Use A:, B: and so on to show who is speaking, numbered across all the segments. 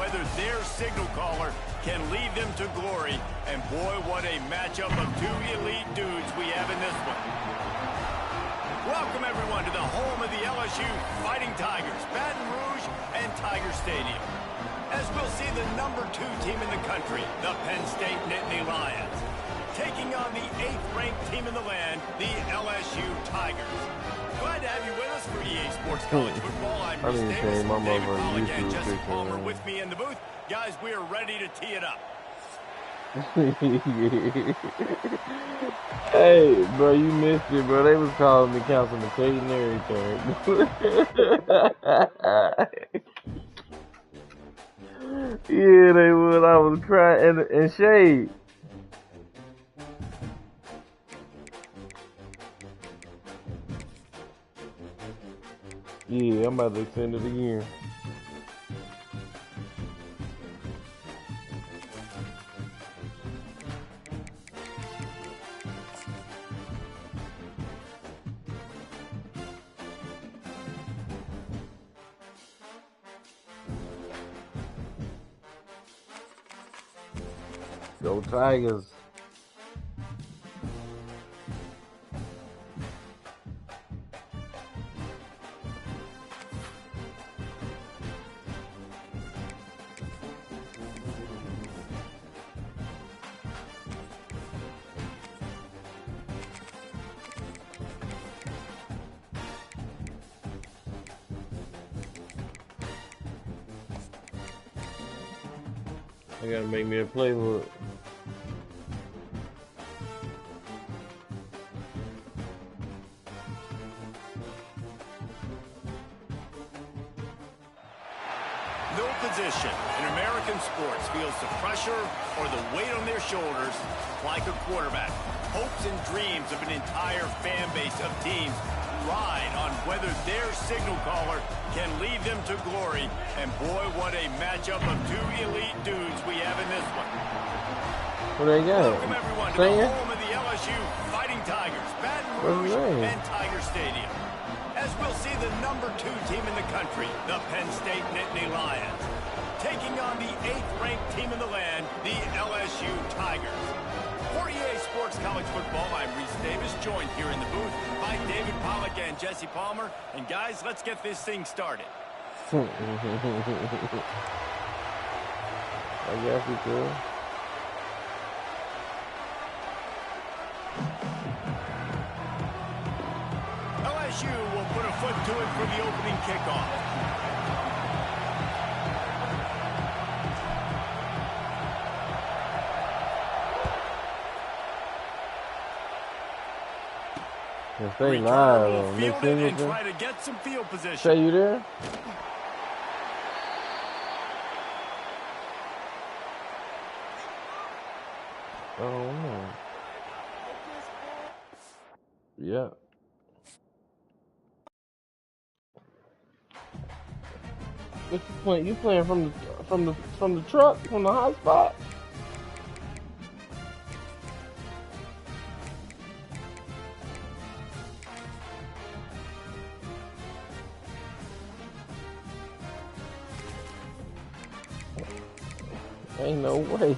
A: whether their signal caller can lead them to glory. And boy, what a matchup of two elite dudes we have in this one. Welcome, everyone, to the home of the LSU Fighting Tigers, Baton Rouge and Tiger Stadium. As we'll see the #2 team in the country, the Penn State Nittany Lions, taking on the 8th-ranked team in the land, the LSU Tigers. Glad to have you with us for EA Sports College Football. I'm Reese Davis, David Pollack, and Jesse Palmer with me in the booth. Guys, we are ready to tee it up.
B: Hey, bro, you missed it, bro. They was calling me Councilman Tate and everything. Yeah, they would. I was crying and shade. Yeah, I'm about to extend it again. Go Tigers. They gotta make me a playbook.
A: No position in American sports feels the pressure or the weight on their shoulders like a quarterback. Hopes and dreams of an entire fan base of teams ride on whether their signal caller can lead them to glory. And boy, what a matchup of two elite dudes we have in this one.
B: What they got?
A: Welcome, everyone, to the home of the LSU Fighting Tigers, Baton Rouge and Tiger Stadium. As we'll see the #2 team in the country, the Penn State Nittany Lions, taking on the 8th-ranked team in the land, the LSU Tigers. For EA Sports College Football, I'm Reese Davis, joined here in the booth by David Pollack and Jesse Palmer. And guys, let's get this thing started.
B: I guess we could.
A: LSU will put a foot to it for the opening kickoff.
B: Stay live on
A: field it and try to get some field position.
B: Say you there? Oh no. Yeah. What you playing? You playing from the truck, from the hot spot? Ain't no way.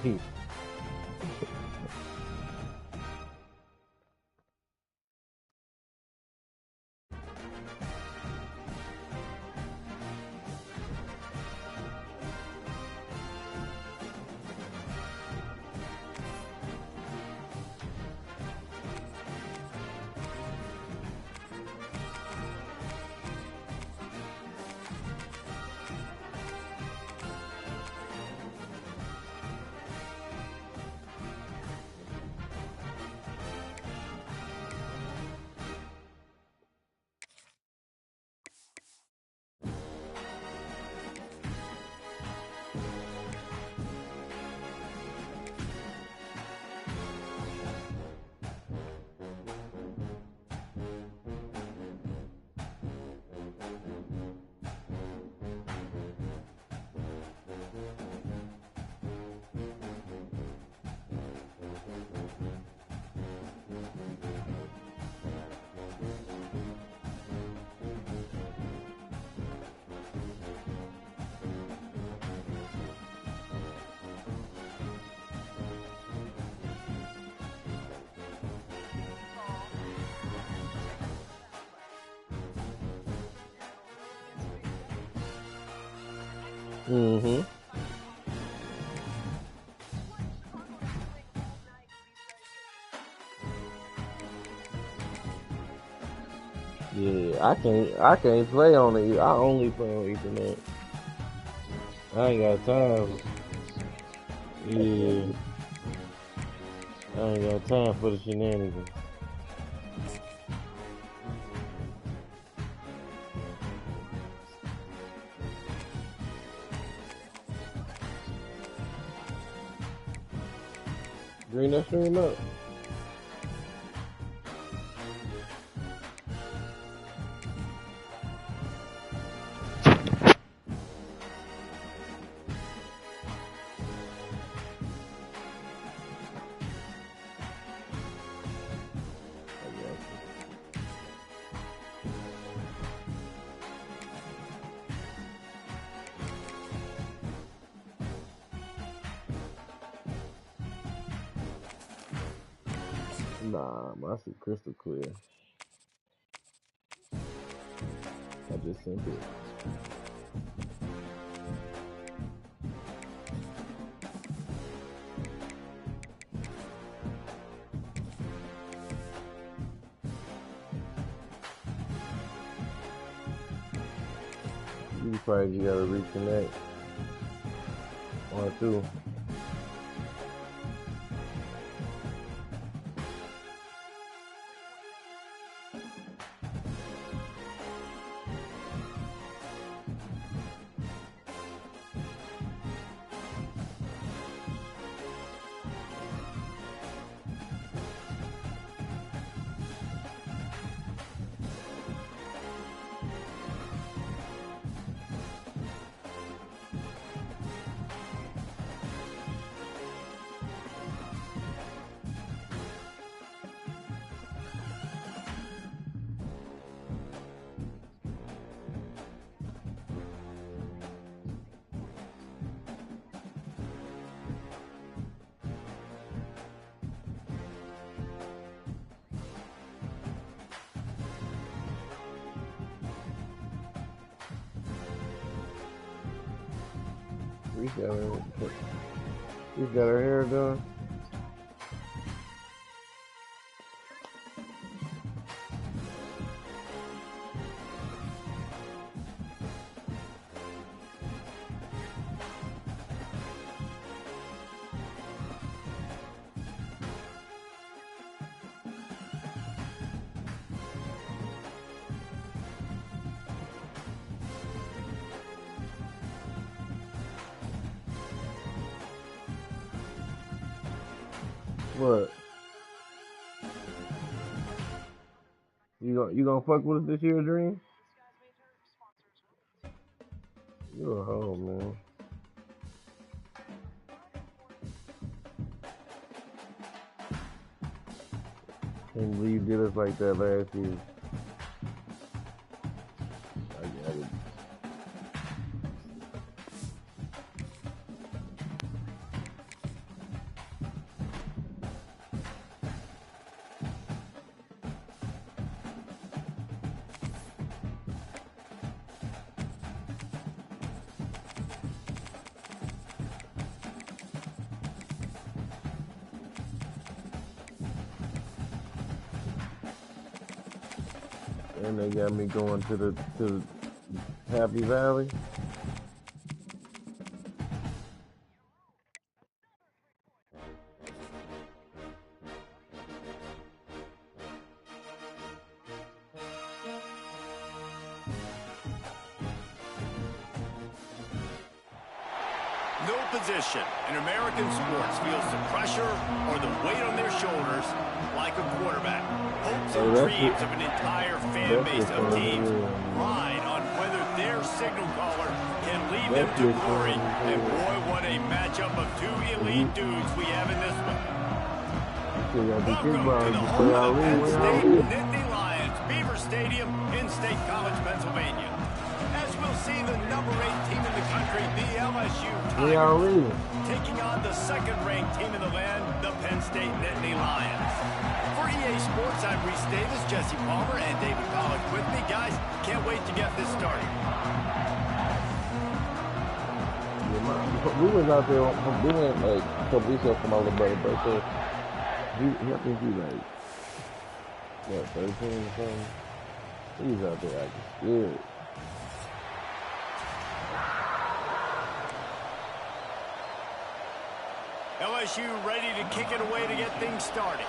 B: Mm-hmm. Yeah, I can't play on it. I only play on Ethernet. I ain't got time. Yeah, I ain't got time for the shenanigans. Bring that stream up. Nah, my shit crystal clear. I just sent it. You probably just gotta reconnect. 1 or 2. She's got her hair done. What? You gonna fuck with us this year, Dream? You a hoe, man. Can't believe you did us like that last year. I got it. And they got me going to Happy Valley.
A: No position in American sports feels the pressure or the weight on their shoulders like a quarterback. Hopes and dreams of an entire fan base of teams ride on whether their signal caller can lead them to glory. And boy, what a matchup of 2 elite dudes we have in this one. Welcome to the home of the Penn State Nittany Lions, Beaver Stadium in State College, Pennsylvania. As we'll see the number 8 team in the country, the LSU Tigers, taking on the second-ranked team in the land, the Penn State Nittany Lions. For EA Sports, I'm Reese Davis, Jesse Palmer, and David Pollack with me. Guys, can't wait to get this started.
B: we was out there. We went like a couple weeks ago for my little brother's birthday. I think he like what 13 or something. He was out there acting scared.
A: LSU ready to kick it away to get things started.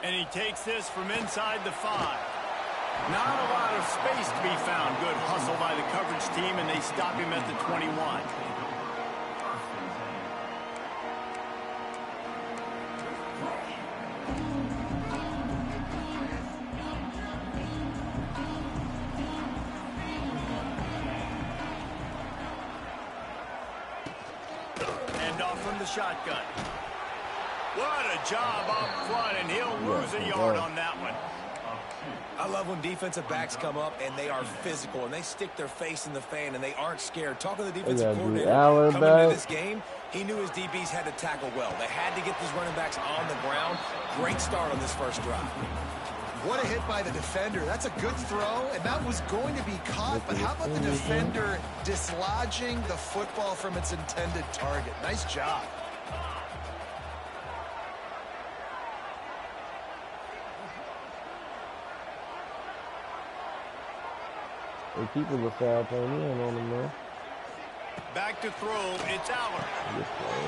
A: And he takes this from inside the 5. Not a lot of space to be found. Good hustle by the coverage team, and they stop him at the 21. And off from the shotgun. What a job up front, and he'll lose a yard on that one.
C: I love when defensive backs come up and they are physical and they stick their face in the fan and they aren't scared. Talking to the defensive coordinator coming into this game, he knew his DBs had to tackle well. They had to get these running backs on the ground. Great start on this first drive.
D: What a hit by the defender. That's a good throw, and that was going to be caught. But how about the defender dislodging the football from its intended target? Nice job.
B: They keep the foul playing in on him, man.
A: Back to throw, it's Aller.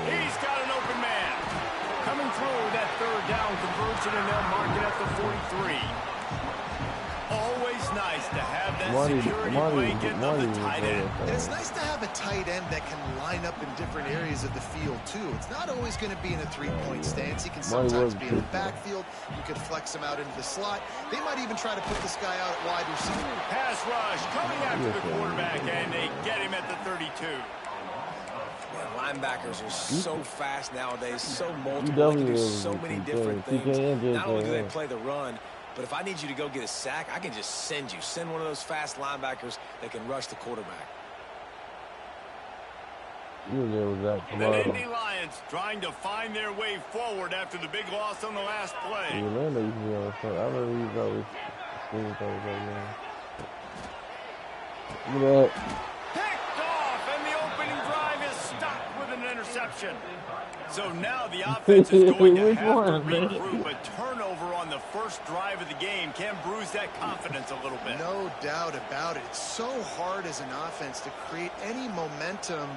A: He's got an open man. Coming through that third down conversion, and they'll mark it at the 43. Always nice to have that security blanket of the tight end.
D: And it's nice to have a tight end that can line up in different areas of the field, too. It's not always going to be in a three-point stance. He can sometimes be in the backfield. You could flex him out into the slot. They might even try to put this guy out at wide receiver.
A: Pass rush coming after the quarterback, and they get him at the 32.
C: Man, linebackers are so fast nowadays, so multiple. They can do so many different things. Not only do they play the run, but if I need you to go get a sack, I can just send you. Send one of those fast linebackers that can rush the quarterback.
A: The Nittany Lions trying to find their way forward after the big loss on the last play.
B: I remember he's always screaming things right now. Look at that.
A: Picked off, and the opening drive is stopped with an interception. So now the offense is going to have to regroup. A turnover on the first drive of the game can bruise that confidence a little bit.
D: No doubt about it. It's so hard as an offense to create any momentum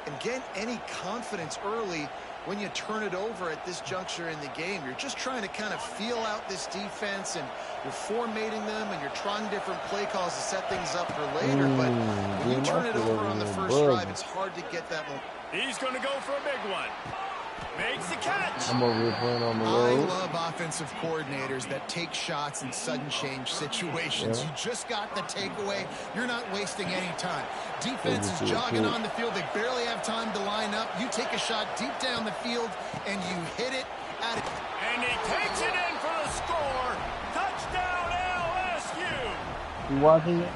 D: and get any confidence early when you turn it over at this juncture in the game. You're just trying to kind of feel out this defense, and you're formatting them, and you're trying different play calls to set things up for later. But when you turn it over on the first drive, it's hard to get that momentum.
A: He's going to go for a big one. Makes the catch.
B: I'm over here playing on the road.
D: I love offensive coordinators that take shots in sudden change situations. Yeah. You just got the takeaway. You're not wasting any time. Defense is jogging on the field. They barely have time to line up. You take a shot deep down the field, and you hit it at it.
A: And he takes it in for the score. Touchdown, LSU.
B: You watching it?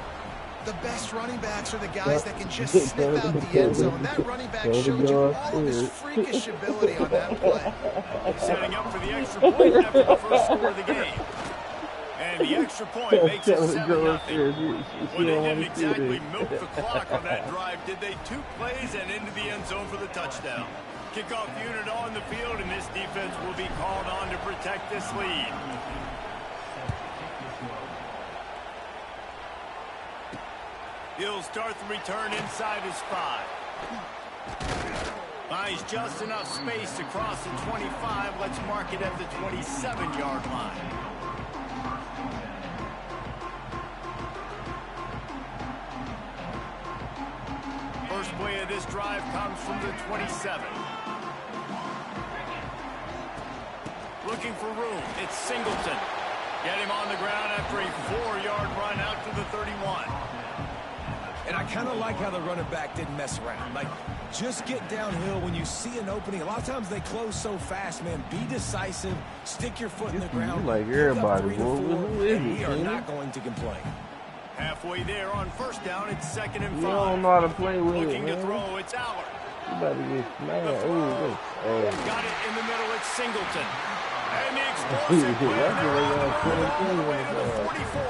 D: The best running backs are the guys that can just snip out the end zone. That running back showed you all of his freakish ability on that play.
A: Setting up for the extra point after the first score of the game. And the extra point makes it 7-0. Well, they didn't exactly milk the clock on that drive, did they? 2 plays and into the end zone for the touchdown. Kickoff unit on the field, and this defense will be called on to protect this lead. He'll start the return inside his 5. Finds just enough space to cross the 25. Let's mark it at the 27-yard line. First play of this drive comes from the 27. Looking for room. It's Singleton. Get him on the ground after a 4-yard run out to the 31.
C: And I kind of like how the running back didn't mess around. Like, just get downhill when you see an opening. A lot of times they close so fast, man. Be decisive. Stick your foot in the ground.
B: Like everybody.
C: We are not going to complain.
A: Halfway there on first down, it's 2nd and 5.
B: You don't know how to play with
A: Looking
B: it,
A: to throw, it's Aller.
B: You better get smashed.
A: Got it in the middle, it's Singleton. And the explosive play on the way to the 44.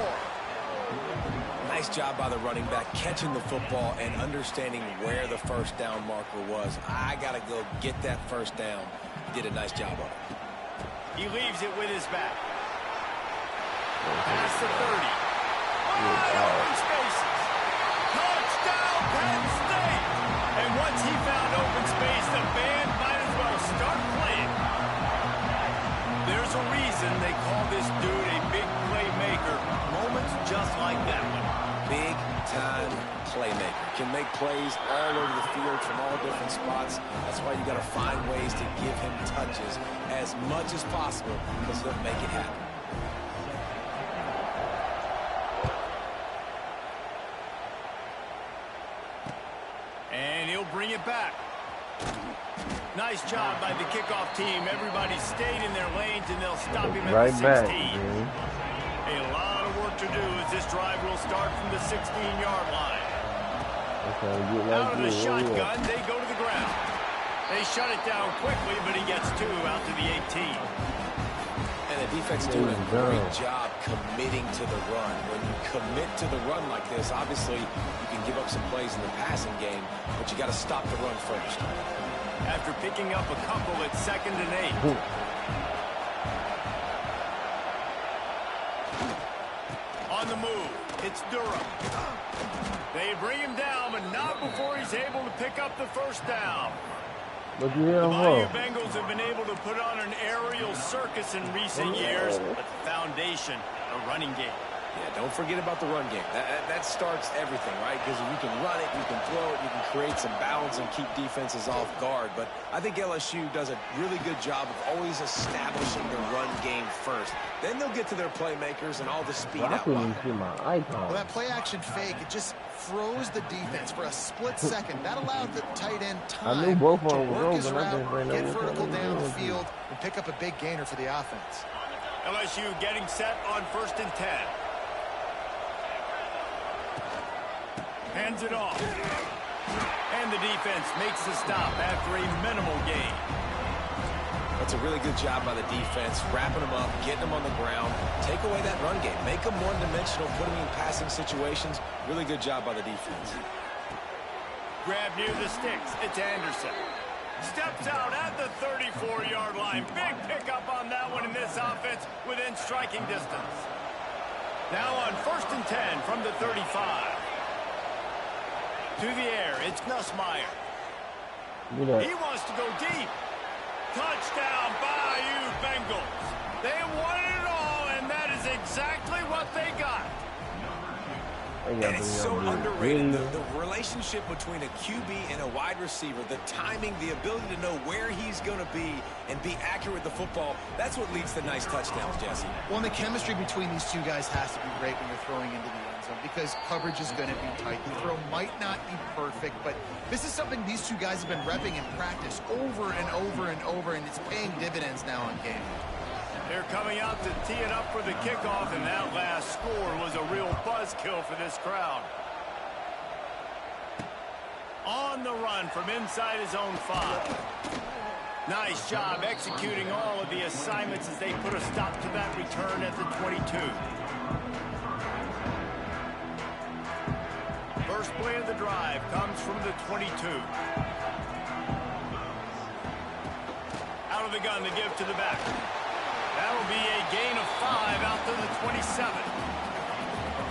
C: Nice job by the running back, catching the football and understanding where the first down marker was. I got to go get that first down. He did a nice job of it.
A: He leaves it with his back. Past the 30. Wide open spaces. Touchdown, Penn State. And once he found open space, the band might as well start playing. There's a reason they call this dude a big playmaker. Moments just like that one.
C: Big-time playmaker. Can make plays all over the field from all different spots. That's why you got to find ways to give him touches as much as possible because he'll make it happen.
A: And he'll bring it back. Nice job by the kickoff team. Everybody stayed in their lanes, and they'll stop him at the 16. A lot of work to do as this drive will start from the 16-yard line. Out of the shotgun, they go to the ground. They shut it down quickly, but he gets 2 out to the 18.
C: And the defense doing a great job committing to the run. When you commit to the run like this, obviously you can give up some plays in the passing game, but you got to stop the run first.
A: After picking up a couple at 2nd and 8. On the move, it's Durham. They bring him down, but not before he's able to pick up the first down. The Bayou Bengals have been able to put on an aerial circus in recent years, but the foundation, a running game.
C: Yeah, don't forget about the run game. That starts everything, right? Because if you can run it, you can throw it, you can create some balance and keep defenses off guard. But I think LSU does a really good job of always establishing the run game first. Then they'll get to their playmakers and all the speed out.
D: Well, that play-action fake, it just froze the defense for a split second. That allowed the tight end time to work his route, get vertical down the field, and pick up a big gainer for the offense.
A: LSU getting set on 1st and 10. Hands it off. And the defense makes the stop after a minimal gain.
C: That's a really good job by the defense, wrapping them up, getting them on the ground, take away that run game, make them one-dimensional, put them in passing situations. Really good job by the defense.
A: Grab near the sticks. It's Anderson. Steps out at the 34-yard line. Big pickup on that one in this offense within striking distance. Now on 1st and 10 from the 35. To the air, it's Nussmeier. He wants to go deep. Touchdown, Bayou Bengals. They wanted it all, and that is exactly what they got.
C: And it's so underrated. The relationship between a QB and a wide receiver, the timing, the ability to know where he's going to be and be accurate with the football, that's what leads to nice touchdowns, Jesse.
D: Well, and the chemistry between these two guys has to be great when you're throwing into the end zone because coverage is going to be tight. The throw might not be perfect, but this is something these two guys have been repping in practice over and over and over, and it's paying dividends now on game.
A: They're coming out to tee it up for the kickoff, and that last score was a real buzzkill for this crowd. On the run from inside his own 5. Nice job executing all of the assignments as they put a stop to that return at the 22. First play of the drive comes from the 22. Out of the gun to give to the back. That'll be a gain of 5 out to the 27.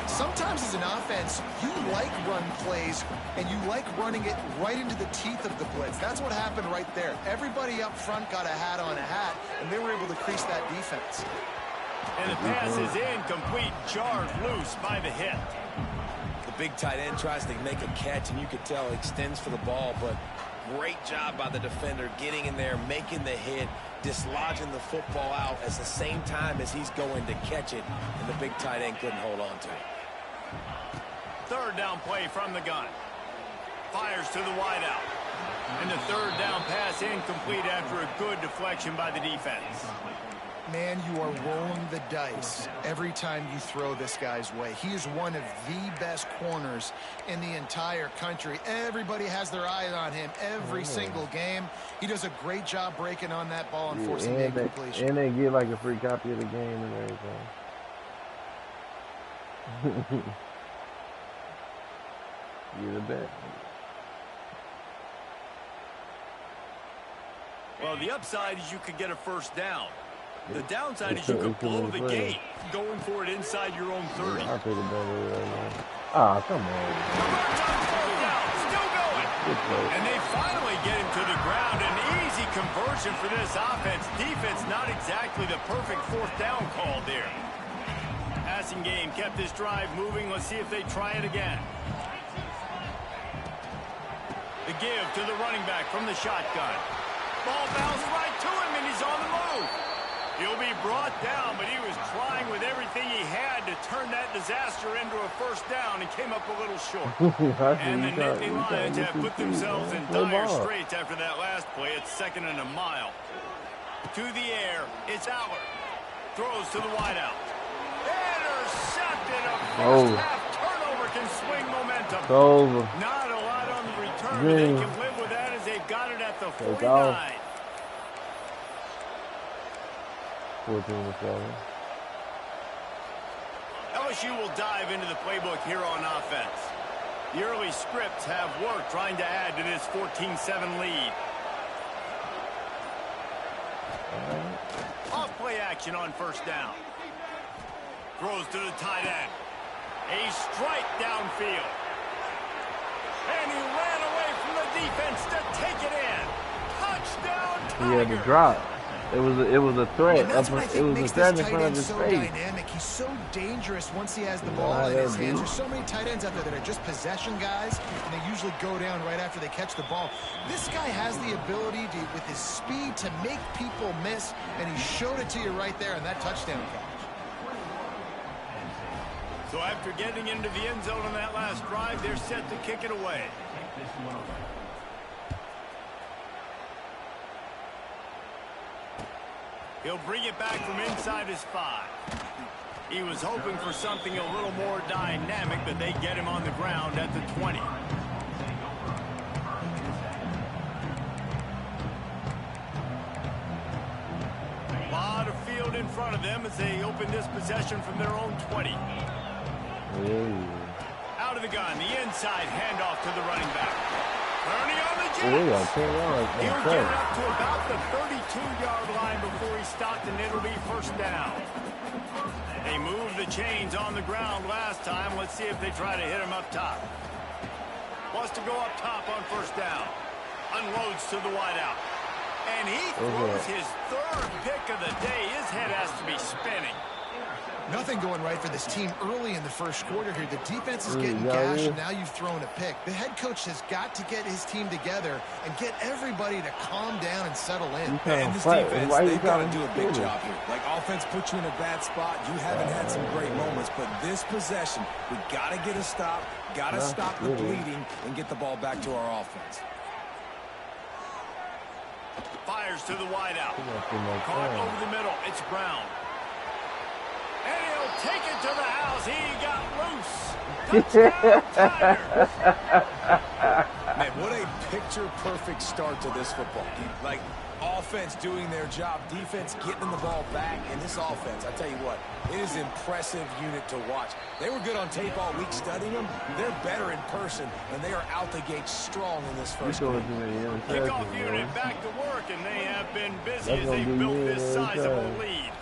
D: Sometimes as an offense, you like run plays, and you like running it right into the teeth of the blitz. That's what happened right there. Everybody up front got a hat on a hat, and they were able to crease that defense.
A: And the pass is incomplete, jarred loose by the hit.
C: The big tight end tries to make a catch, and you could tell extends for the ball, but great job by the defender getting in there, making the hit, dislodging the football out at the same time as he's going to catch it, and the big tight end couldn't hold on to it.
A: Third down play from the gun. Fires to the wideout. And the third down pass incomplete after a good deflection by the defense.
D: Man, you are rolling the dice every time you throw this guy's way. He is one of the best corners in the entire country. Everybody has their eye on him every single game. He does a great job breaking on that ball and forcing the incompletion.
B: And they get like a free copy of the game and everything. Get a bet.
A: Well, the upside is you could get a first down. The downside is you could blow the gate going for it inside your own 30.
B: I'll take a bet right now. Ah, come on.
A: Still going. And they finally get him to the ground. An easy conversion for this offense. Defense not exactly the perfect fourth down call there. Passing game kept this drive moving. Let's see if they try it again. The give to the running back from the shotgun. Ball bounced right to him, and he's on the move. He'll be brought down, but he was trying with everything he had to turn that disaster into a first down and came up a little short. And the Nittany Lions have put themselves in dire straits after that last play. It's 2nd and a mile. To the air, it's Aller. Throws to the wideout. Intercepted. A first-half turnover can swing momentum. Not a lot on the return, but they can live with that as they've got it at the 49.
B: 14-7.
A: LSU will dive into the playbook here on offense. The early scripts have worked trying to add to this 14-7 lead. Off play action on first down. Throws to the tight end. A strike downfield. And he ran away from the defense to take it in. Touchdown Tigers.
B: He had to drop. It was a threat.
D: And that's what I think makes this tight end
B: so
D: dynamic. He's so dangerous once he has the ball in his hands. There's so many tight ends out there that are just possession guys, and they usually go down right after they catch the ball. This guy has the ability to, with his speed, to make people miss, and he showed it to you right there in that touchdown catch.
A: So after getting into the end zone on that last drive, they're set to kick it away. He'll bring it back from inside his 5. He was hoping for something a little more dynamic, but they get him on the ground at the 20. A lot of field in front of them as they open this possession from their own 20. Out of the gun, the inside handoff to the running back. Turning on the Jets. He'll get it up to about the 32-yard line before he stopped, and it'll be first down. They moved the chains on the ground last time. Let's see if they try to hit him up top. Wants to go up top on first down. Unloads to the wideout. And he throws his 3rd pick of the day. His head has to be spinning.
D: Nothing going right for this team early in the first quarter here. The defense is getting gashed, and now you've thrown a pick. The head coach has got to get his team together and get everybody to calm down and settle in.
C: And this defense, they've got to do a big job here. Like, offense puts you in a bad spot. You haven't had some great moments, but this possession, we got to get a stop, got to stop the bleeding, and get the ball back to our offense.
A: Fires to the wideout. Caught over the middle. It's Brown. And he'll take it to the house. He got loose. Touchdown, Tigers.
C: Man, what a picture-perfect start to this football game. Like, offense doing their job, defense getting the ball back, and this offense, I tell you what, it is an impressive unit to watch. They were good on tape all week studying them. They're better in person, and they are out the gate strong in this first game.
A: Kickoff unit back to work, and they have been busy as they built this sizable lead.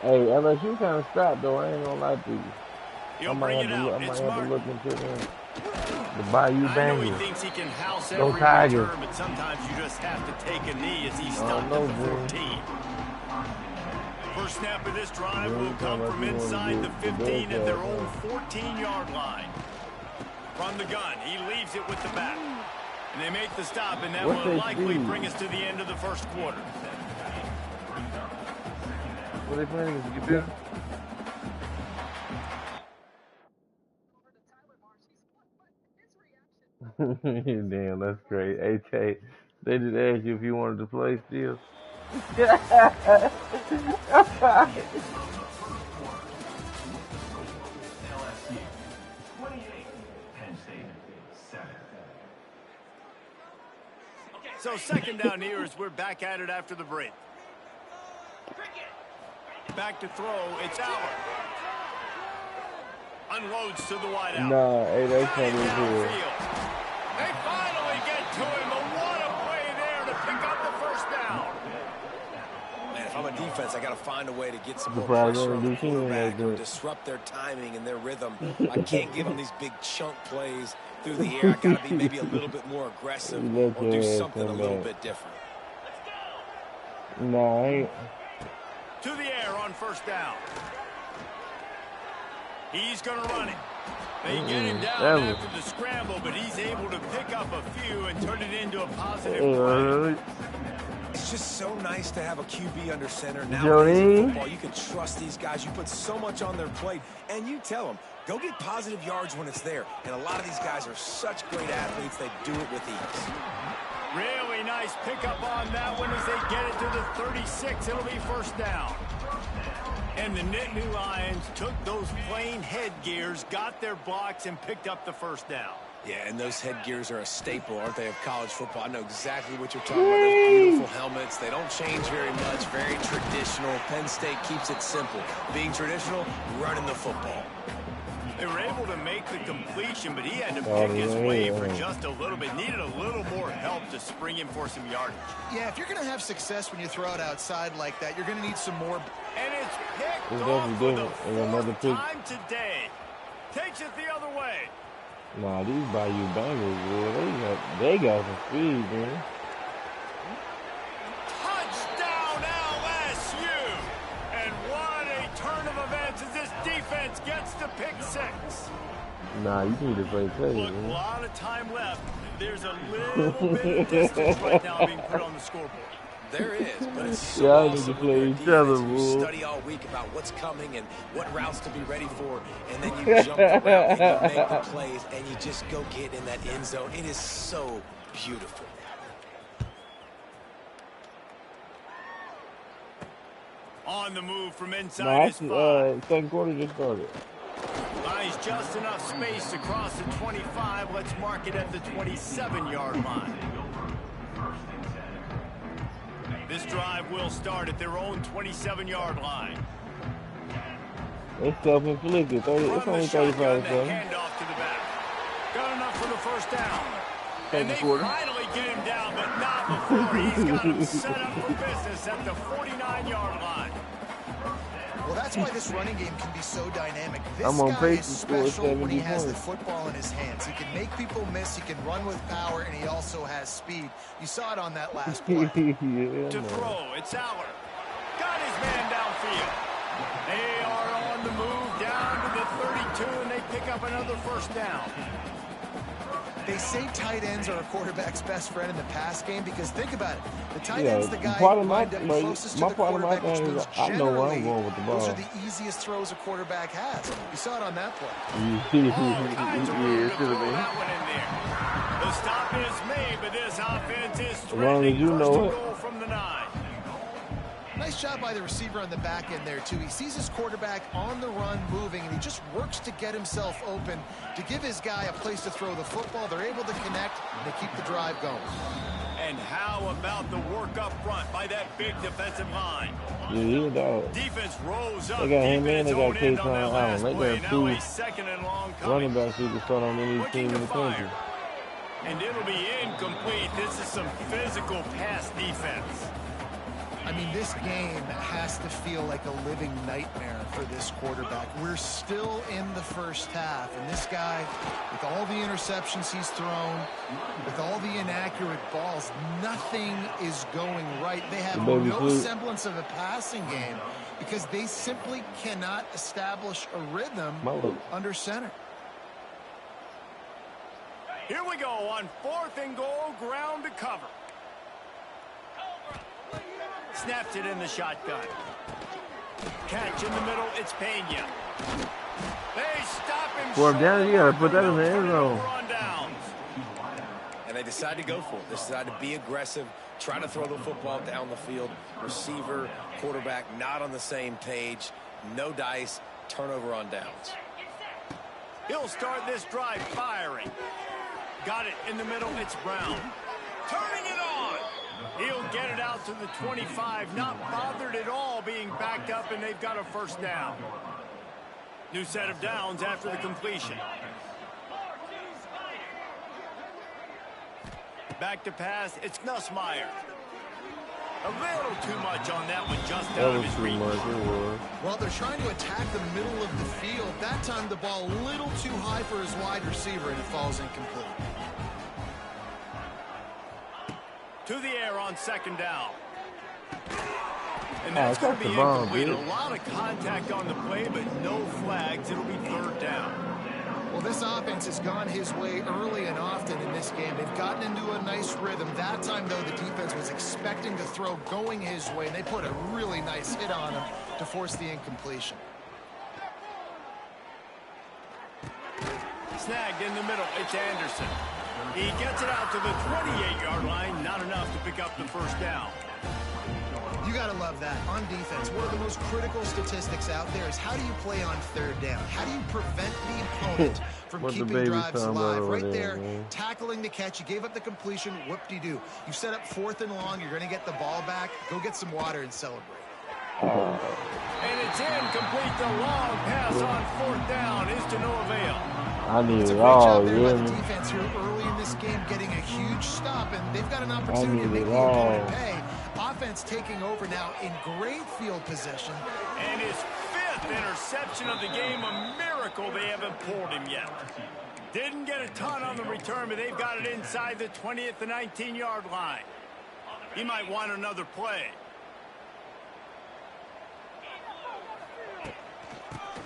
B: Hey, LSU kind of strapped though. I ain't gonna lie to you.
A: I might have
B: to look into them. The Bayou Bengals.
A: I know he thinks he can house every return, but sometimes you just have to take a knee as he stopped at the 14. First snap of this drive will come from inside the 15 at their own 14-yard line. From the gun, he leaves it with the back. And they make the stop, and that will likely bring us to the end of the first quarter.
B: What are they playing against? You better? Damn, that's great. Hey, Tay, they just asked you if you wanted to play still.
A: So second down here as we're back at it after the break. Back to throw. It's Allen. Unloads to the wideout.
B: Nah, hey, that's funny too.
A: They finally get to him, but what a play there to pick up the first down.
C: Man, if I'm a defense, I got to find a way to get some more pressure on the quarterback or disrupt their timing and their rhythm. I can't give them these big chunk plays through the air. I got to be maybe a little bit more aggressive or do something a little bit different.
B: No, I ain't.
A: To the air on first down. He's going to run it. They get him down after the scramble, but he's able to pick up a few and turn it into a positive play.
C: It's just so nice to have a QB under center. Now in football, you can trust these guys. You put so much on their plate, and you tell them, go get positive yards when it's there. And a lot of these guys are such great athletes, they do it with ease.
A: Really nice pickup on that one as they get it to the 36. It'll be first down. And the Nittany Lions took those plain headgears, got their blocks, and picked up the first down.
C: Yeah, and those headgears are a staple, aren't they, of college football? I know exactly what you're talking about. Those beautiful helmets. They don't change very much. Very traditional. Penn State keeps it simple. Being traditional, running the football.
A: They were able to make the completion, but he had to pick his way for just a little bit. Needed a little more help to spring him for some yardage.
D: Yeah, if you're going to have success when you throw it outside like that, you're going to need some more.
A: And it's picked off for the fourth time today. Takes it the other way.
B: Nah, these Bayou Bengals, boy, they got some speed, man.
A: Touchdown LSU! And what a turn of events as this defense gets to pick six.
B: Nah, you need to play safe,
A: Look,
B: man.
A: a lot of time left. There's a little bit of distance right now being put on the scoreboard.
C: There is, but it's so awesome when you're a defense and you study all week about what's coming and what routes to be ready for, and then you jump the route and you make the plays and you just go get in that end zone. It is so beautiful.
A: On the move from inside his
B: second quarter just started.
A: Buys just enough space to cross the 25. Let's mark it at the 27-yard line. This drive will start at their own 27-yard line.
B: It's self-inflicted. It's only 35 seconds.
A: Handoff to the back. Got enough for the first down. And they finally get him down, but not before he's got him set up for business at the 49-yard line.
D: Well, that's why this running game can be so dynamic. This
B: I'm on
D: guy
B: pace
D: is
B: to score
D: special
B: 70
D: when he has
B: points.
D: the football in his hands. He can make people miss, he can run with power, and he also has speed. You saw it on that last play.
A: To throw, it's Aller. Got his man downfield. They are on the move down to the 32, and they pick up another first down.
D: They say tight ends are a quarterback's best friend in the pass game because think about it. The tight end's the guy
B: part
D: who
B: of my,
D: closest to the quarterback, which means
B: I know where I'm going with the ball.
D: those are the easiest throws a quarterback has. You saw it on that play.
A: All kinds of room to throw that one in there. The stop is made, but this offense is threatening first and goal from the 9.
D: Nice job by the receiver on the back end there, too. He sees his quarterback on the run moving, and he just works to get himself open to give his guy a place to throw the football. They're able to connect, and they keep the drive going.
A: And how about the work up front by that big defensive line?
B: Yeah, he a dog.
A: Defense rolls up.
B: They got him and they got K. Allen. They got two running backs who can start on any team in the country.
A: And it'll be incomplete. This is some physical pass defense.
D: I mean, this game has to feel like a living nightmare for this quarterback. We're still in the first half, and this guy, with all the interceptions he's thrown, with all the inaccurate balls, nothing is going right. They have no semblance of a passing game because they simply cannot establish a rhythm under center.
A: Here we go on 4th and goal, ground to cover. Snaps it in the shotgun. Catch in the middle, it's Pena. They stop him.
B: Well, down, you gotta put that in the end zone.
C: And they decided to go for it. They decided to be aggressive, try to throw the football down the field. Receiver, quarterback, not on the same page. No dice, turnover on downs.
A: He'll start this drive firing. Got it in the middle. It's Brown. Turning it on. He'll get it out to the 25. Not bothered at all being backed up, and they've got a first down. New set of downs after the completion. Back to pass. It's Nussmeier. A little too much on that one, just out of his reach.
D: Well, they're trying to attack the middle of the field. That time the ball a little too high for his wide receiver, and it falls incomplete.
A: To the air on second down. And that's going to be incomplete. A lot of contact on the play, but no flags. It'll be third down.
D: Well, this offense has gone his way early and often in this game. They've gotten into a nice rhythm. That time, though, the defense was expecting the throw going his way, and they put a really nice hit on him to force the incompletion.
A: Snagged in the middle. It's Anderson. He gets it out to the 28-yard line. Not enough to pick up the first down.
D: You got to love that. On defense, one of the most critical statistics out there is how do you play on third down? How do you prevent the opponent from keeping drives alive? Right there, tackling the catch. You gave up the completion. Whoop-de-doo. You set up 4th and long. You're going to get the ball back. Go get some water and celebrate.
A: And it's incomplete. The long pass on 4th down is to no avail.
B: I need
D: it's a
B: it
D: great
B: all,
D: job there by the defense here early in this game, getting a huge stop, and they've got an opportunity to make the opponent pay. Offense taking over now in great field possession.
A: And his 5th interception of the game, a miracle they haven't pulled him yet. Didn't get a ton on the return, but they've got it inside the 20th to 19-yard line. He might want another play.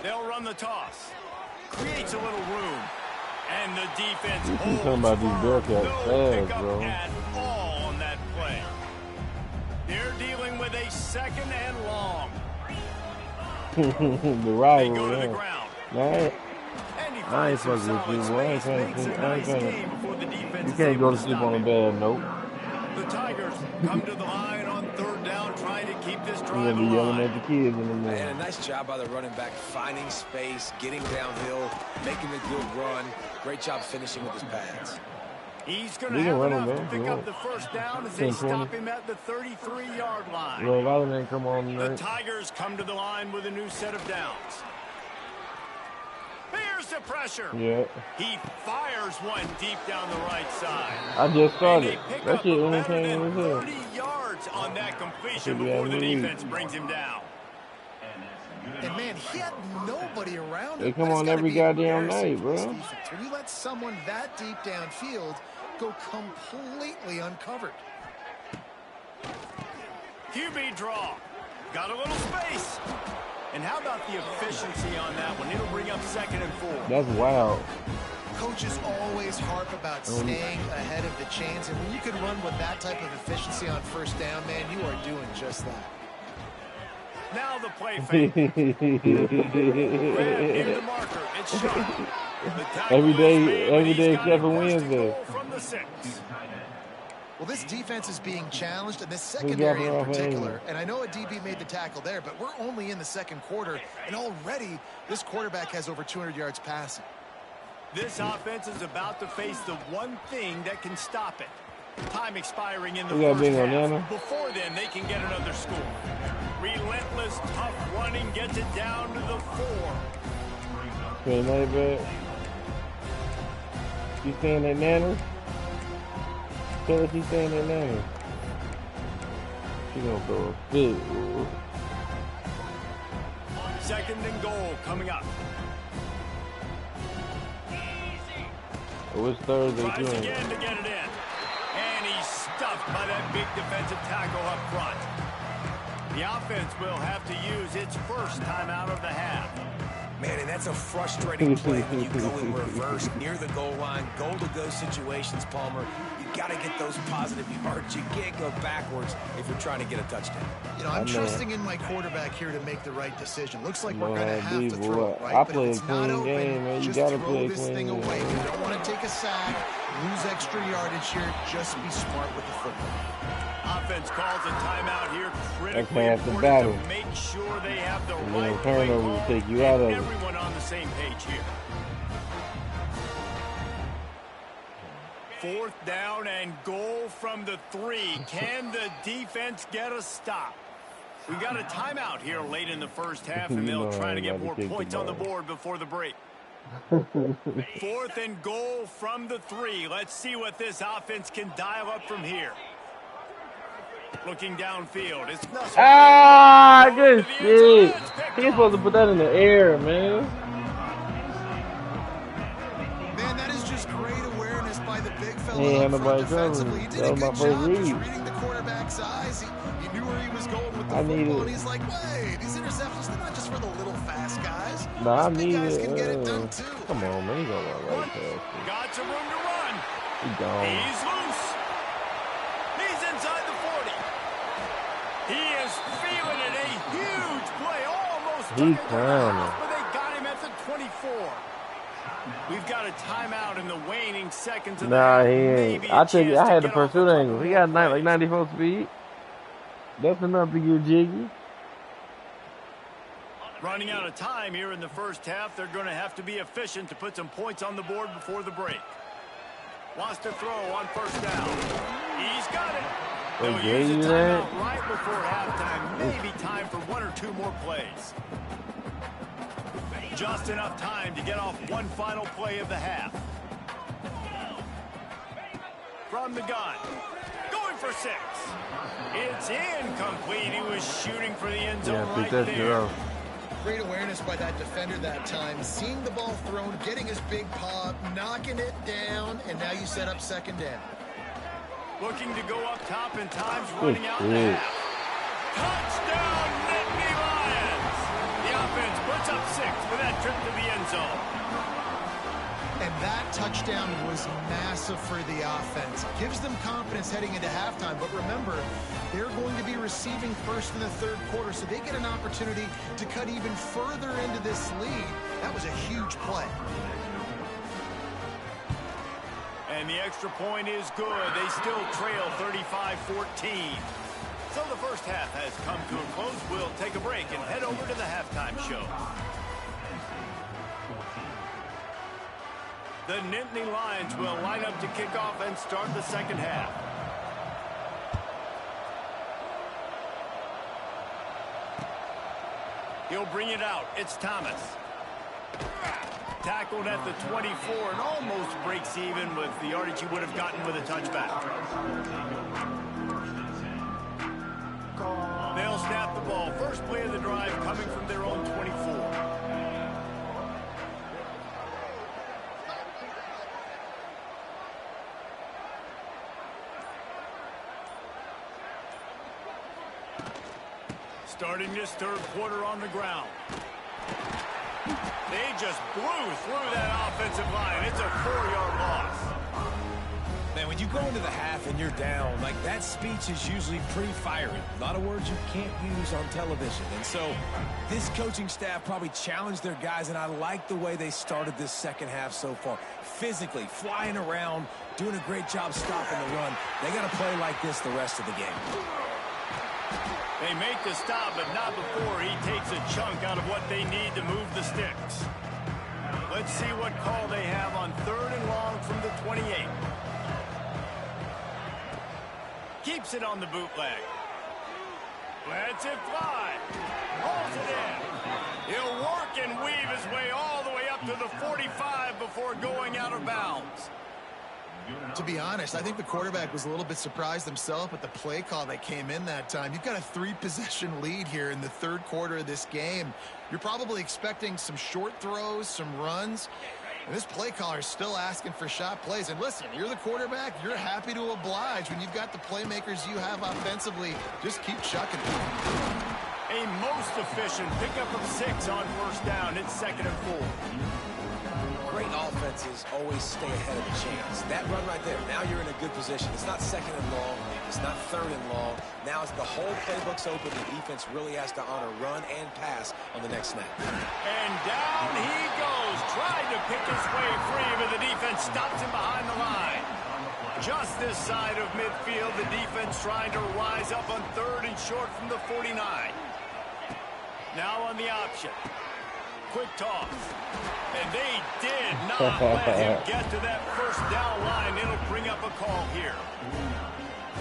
A: They'll run the toss. Creates a little room. And the defense holds firm. No pickup at all on that play. They're dealing with a 2nd and long.
B: The rival,
A: they go to the ground.
B: Man. I ain't fucking with you, boy. You can't go to sleep on a bad note.
A: The Tigers come to the line on 3rd down, trying to keep this drive alive.
B: Be yelling at the kids in the morning.
C: And a nice job by the running back, finding space, getting downhill, making a good run. Great job finishing with his pads.
A: He's going to have enough to pick up the first down as they stop him at the 33-yard line. The Tigers come to the line with a new set of downs. Here's the pressure.
B: Yeah.
A: He fires one deep down the right side.
B: I just started.
A: That shit entertaining as hell. 30 yards on that completion before the defense brings him down.
D: And man, he had nobody around him.
B: They come on every goddamn night, bro.
D: When you let someone that deep downfield go completely uncovered.
A: QB draw. Got a little space. And how about the efficiency on that one? It'll bring up 2nd and 4.
B: That's wild.
D: Coaches always harp about staying ahead of the chains. And when you can run with that type of efficiency on 1st down, man, you are doing just that.
A: Now the play fake. Grab near the marker. It's shot.
B: Every day except for Wednesday.
A: From the 6.
D: Well, this defense is being challenged, and this secondary in particular. And I know a DB made the tackle there, but we're only in the 2nd quarter, and already this quarterback has over 200 yards passing.
A: This offense is about to face the one thing that can stop it. Time expiring in the first half. Before then, they can get another score. Relentless, tough running gets it down to the 4.
B: Okay, night, bad. You saying that Nana? Tell her she's saying that Nana. She gonna throw a fit.
A: 2nd and goal coming up.
B: Oh, it's Thursday.
A: Tries again to get it in. And he's stuffed by that big defensive tackle up front. The offense will have to use its first timeout of the half.
C: Man, and that's a frustrating play when you go in reverse near the goal line, goal-to-go situations, Palmer. You got to get those positive yards. You can't go backwards if you're trying to get a touchdown.
D: You know, I'm trusting in my quarterback here to make the right decision. Looks like we're going to have to throw it, right? But if it's not open, just throw this thing away. You don't want to take a sack, lose extra yardage here. Just be smart with the football.
A: Offense calls a timeout here.
B: That's half the battle.
A: To make sure they have the right
B: turnover will take you out of it.
A: Everyone on the same page here. 4th down and goal from the 3. Can the defense get a stop? We got a timeout here late in the first half, and they'll try to get more points on the board before the break. 4th and goal from the 3. Let's see what this offense can dial up from here. Looking downfield. It's
B: good shit. He's supposed to put that in the air, man.
D: Man, that is just great awareness by the big fella.
B: He ain't nobody defensively.
D: He did a good job just reading the quarterback's eyes. He knew where he was going with the football, and he's like, wait, these interceptions, they're not just for the little fast guys.
B: Nah, I
D: big
B: need
D: guys
B: it.
D: can get it done too.
B: Come on, man. He's going to run right past.
A: Got some room to run.
B: He's gone.
A: He's loose. He's inside the 40. He is feeling it. A huge play. Almost
B: He's clowning.
A: but they got him at the 24. We've got a timeout in the waning seconds.
B: Nah, he ain't. I had the pursuit angle. He got like 94 speed. That's enough to get jiggy.
A: Running out of time here in the first half. They're going to have to be efficient to put some points on the board before the break. Wants to throw on 1st down. He's got it. They'll use a timeout right before halftime. Maybe time for 1 or 2 more plays. Just enough time to get off one final play of the half. From the gun. Going for 6. It's incomplete. He was shooting for the end zone right there.
D: Great awareness by that defender that time. Seeing the ball thrown, getting his big paw, knocking it down, and now you set up 2nd down.
A: Looking to go up top in times, running out in the half. Touchdown, Nittany Lions! The offense puts up 6 for that trip to the end zone.
D: And that touchdown was massive for the offense. Gives them confidence heading into halftime. But remember, they're going to be receiving first in the 3rd quarter, so they get an opportunity to cut even further into this lead. That was a huge play.
A: And the extra point is good. They still trail 35-14. So the first half has come to a close. We'll take a break and head over to the halftime show. The Nittany Lions will line up to kick off and start the 2nd half. He'll bring it out. It's Thomas. Tackled at the 24 and almost breaks even with the yardage he would have gotten with a touchback. They'll snap the ball. First play of the drive coming from their own 24. Starting this 3rd quarter on the ground. They just blew through that offensive line. It's a 4-yard loss.
C: Man, when you go into the half and you're down, like that speech is usually pretty fiery. A lot of words you can't use on television. And so this coaching staff probably challenged their guys, and I like the way they started this 2nd half so far. Physically, flying around, doing a great job stopping the run. They got to play like this the rest of the game.
A: They make the stop, but not before he takes a chunk out of what they need to move the sticks. Let's see what call they have on 3rd and long from the 28. Keeps it on the bootleg. Lets it fly. Holds it in. He'll work and weave his way all the way up to the 45 before going out of bounds.
D: To be honest, I think the quarterback was a little bit surprised himself at the play call that came in that time. You've got a 3-possession lead here in the 3rd quarter of this game. You're probably expecting some short throws, some runs. And this play caller is still asking for shot plays. And listen, you're the quarterback. You're happy to oblige when you've got the playmakers you have offensively. Just keep chucking.
A: A most efficient pickup of 6 on 1st down. It's 2nd and 4.
C: great offenses always stay ahead of the chains. That run right there, now you're in a good position. It's not second and long. It's not third and long. Now it's the whole playbook's open. The defense really has to honor run and pass on the next snap.
A: And down he goes, trying to pick his way free, but the defense stops him behind the line. Just this side of midfield, the defense trying to rise up on 3rd and short from the 49. Now on the option. Quick toss. And they did not let him get to that first down line. It'll bring up a call here.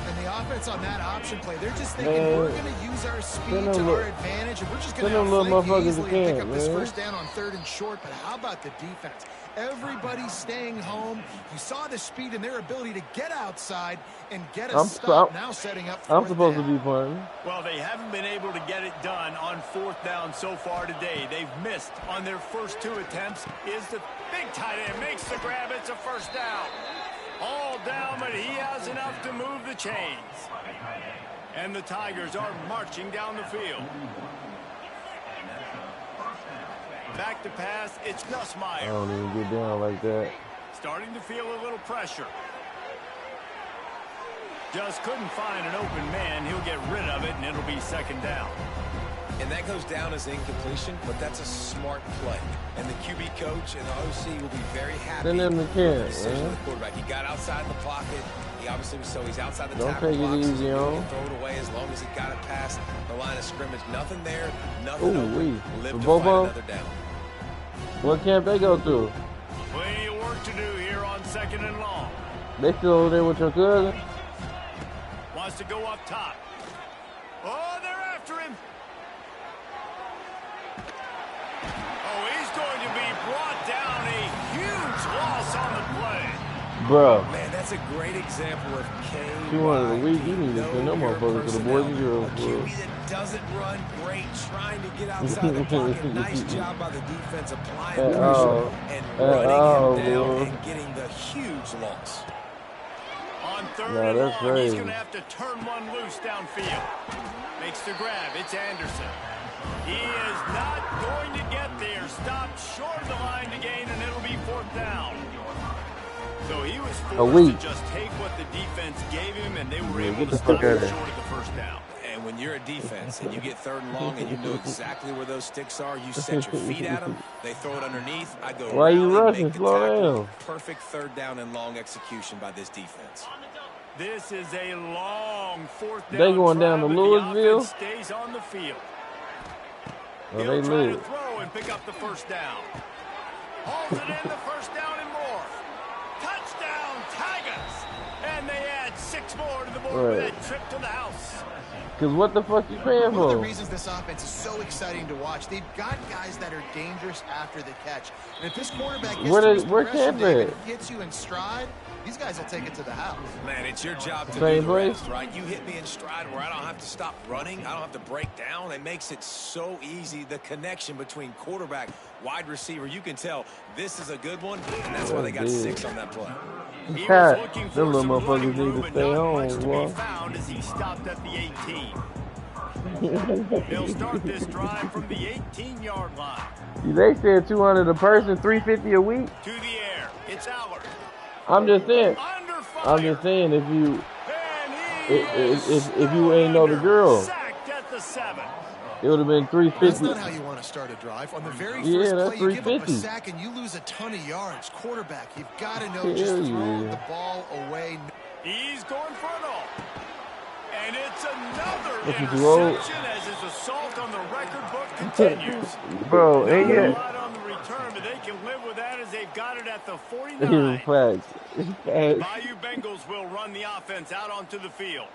D: And the offense on that option play, they're just thinking we're going to use our speed to our advantage, and we're just going to easily pick up this first down on 3rd and short. But how about the defense? Everybody's staying home. You saw the speed and their ability to get outside and get a stop. Now setting up.
B: I'm supposed to be punting.
A: Well, they haven't been able to get it done on 4th down so far today. They've missed on their first 2 attempts. Is the big tight end makes the grab. It's a first down. All down, but he has enough to move the chains. And the Tigers are marching down the field. Back to pass, it's Nussmeier.
B: I don't even get down like that.
A: Starting to feel a little pressure. Just couldn't find an open man. He'll get rid of it, and it'll be 2nd down.
C: And that goes down as incompletion, but that's a smart play. And the QB coach and the OC will be very happy with the decision of the quarterback. He got outside the pocket. He obviously was he's outside the tackle box. Don't take it easy, yo. Throw it away as long as he got it past the line of scrimmage. Nothing there, nothing open. Live to fight another down.
B: What camp they go to?
A: Plenty of work to do here on 2nd and long.
B: They still over there with your cousin?
A: Wants to go up top. Oh, they're after him. Oh, he's going to be brought down. A huge loss on the play.
B: Bro.
C: Man, that's a great example of K.
B: You wanted a week, you need to send them motherfuckers to the boys and girls.
C: A QB that doesn't run great, trying to get outside the pocket. Nice job by the defense applying pressure and running him down and getting the huge loss.
A: On 3rd and long, he's going to have to turn one loose downfield. Makes the grab. It's Anderson. He is not going to get there. Stopped short of the line to gain, and it'll be 4th down. So he was forced to just take what the defense gave him, and they were able to stop short of the first down.
C: And when you're a defense and you get 3rd and long and you know exactly where those sticks are, you set your feet at them, they throw it underneath, I go
B: why you rushing? Slow down.
C: Perfect 3rd down and long execution by this defense.
A: This is a long 4th down.
B: They going down to Louisville?
A: Stays on the field.
B: Well,
A: He'll
B: they
A: try
B: live.
A: to throw and pick up the first down. Holds it in, the first down and more. Touchdown, Tigers! And they add 6 more to the board with that trip to the house.
B: Because what the fuck you paying for?
D: One of the reasons this offense is so exciting to watch, they've got guys that are dangerous after the catch. And if this quarterback gets hits you in stride, these guys will take it to the house.
C: Man, it's your job to do the rest, right? You hit me in stride where I don't have to stop running. I don't have to break down. It makes it so easy, the connection between quarterback, wide receiver. You can tell this is a good one, and that's why they got 6 on that play.
A: He was looking for some
B: motherfuckers need to stay home,
A: boy. Found as he stopped at the 18. They'll start this drive from the 18-yard line.
B: They said 200 a person, 350 a week.
A: To the air, it's Allard.
B: I'm just saying if you ain't know the girl,
A: sacked at the 7.
B: it would have been 350.
D: That's not how you want to start a drive. On the very first play, you give up a sack and you lose a ton of yards. Quarterback, you've got to know just throw the ball away.
A: He's going for it all. And it's another interception as his assault on the record book continues.
B: Bro, ain't yet.
A: On the return, but they can live with that as they've got it at the 49. Bayou Bengals will run the offense out onto the field.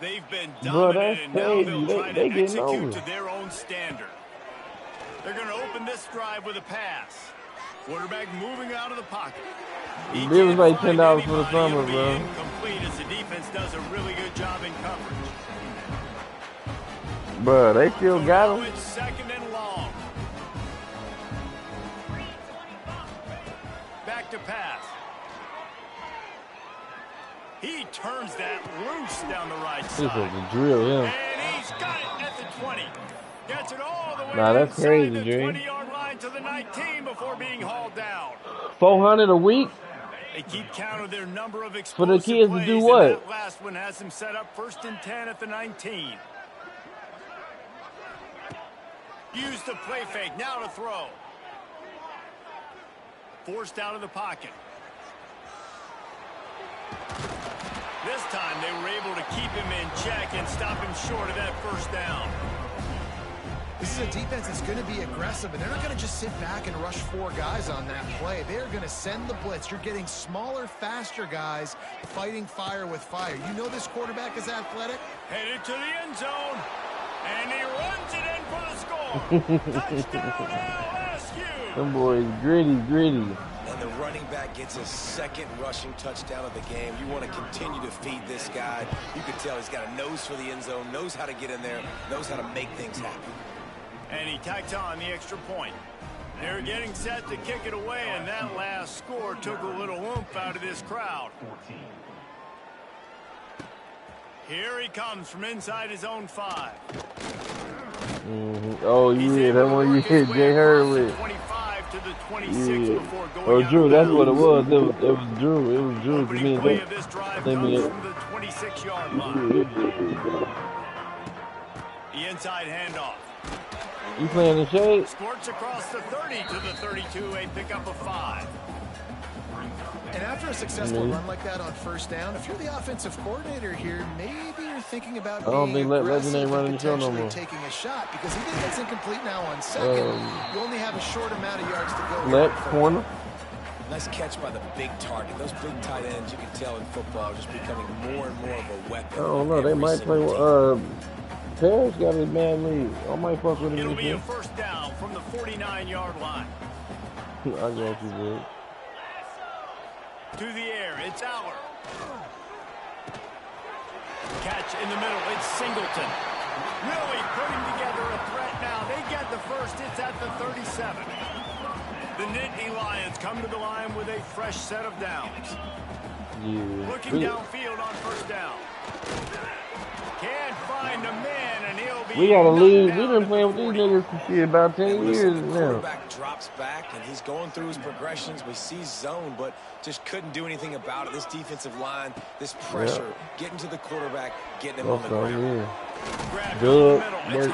A: They've been dominant, and now they'll try to execute to their own standard. They're going to open this drive with a pass. Quarterback moving out of the pocket.
B: It was like $10 for the summer, bro.
A: Incomplete as the defense does a really good job in coverage.
B: Bro, they still got him.
A: It's 2nd and long. Back to pass. He turns that loose down the right side.
B: This is a drill, yeah.
A: And he's got it at the 20. Gets it all the way
B: that's crazy,
A: the
B: Dre.
A: 20-yard line to the 19. 19 before being hauled down.
B: 400 a week?
A: They keep count of their number of explosive
B: for the kids
A: plays,
B: to do what?
A: And that last one has them set up 1st and 10 at the 19. Use the play fake, now to throw. Forced out of the pocket. This time they were able to keep him in check and stop him short of that 1st down.
D: This is a defense that's going to be aggressive, and they're not going to just sit back and rush 4 guys on that play. They're going to send the blitz. You're getting smaller, faster guys fighting fire with fire. You know this quarterback is athletic.
A: Headed to the end zone, and he runs it in for the score. Touchdown, LSU!
B: Them boys gritty.
C: And the running back gets his 2nd rushing touchdown of the game. You want to continue to feed this guy. You can tell he's got a nose for the end zone, knows how to get in there, knows how to make things happen.
A: And he tacked on the extra point. They're getting set to kick it away, and that last score took a little oomph out of this crowd. Here he comes from inside his own 5.
B: Oh, yeah, that one you hit Jay Hurley.
A: 25 to the 26 before going
B: Oh, Drew, that's what it was. It was Drew. It was Drew.
A: Opening play of this drive comes from the 26-yard line. The inside handoff.
B: You playing the shade?
A: Sports across the 30 to the 32, a pickup of 5.
D: And after a successful run like that on 1st down, if you're the offensive coordinator here, maybe you're thinking about being aggressive and potentially taking a shot, because even if it's incomplete now on 2nd, you only have a short amount of yards to go.
B: Left corner.
C: Nice catch by the big target. Those big tight ends, you can tell in football, are just becoming more and more of a weapon.
B: I don't know. They might play Terrence got his man lead. I might fuck with him.
A: It'll be a 1st down from the 49-yard line.
B: I got you, dude.
A: To the air, it's Aller. Catch in the middle, it's Singleton. Really putting together a threat now. They get the 1st, it's at the 37. The Nittany Lions come to the line with a fresh set of downs.
B: Yeah.
A: Looking downfield on 1st down. Can't find a man, and he'll be...
B: We got to lead. We've been playing with these niggas for shit about 10 years now.
C: The quarterback drops back, and he's going through his progressions. We see zone, but just couldn't do anything about it. This defensive line, this pressure, getting to the quarterback, getting him on the ground.
B: Doug working.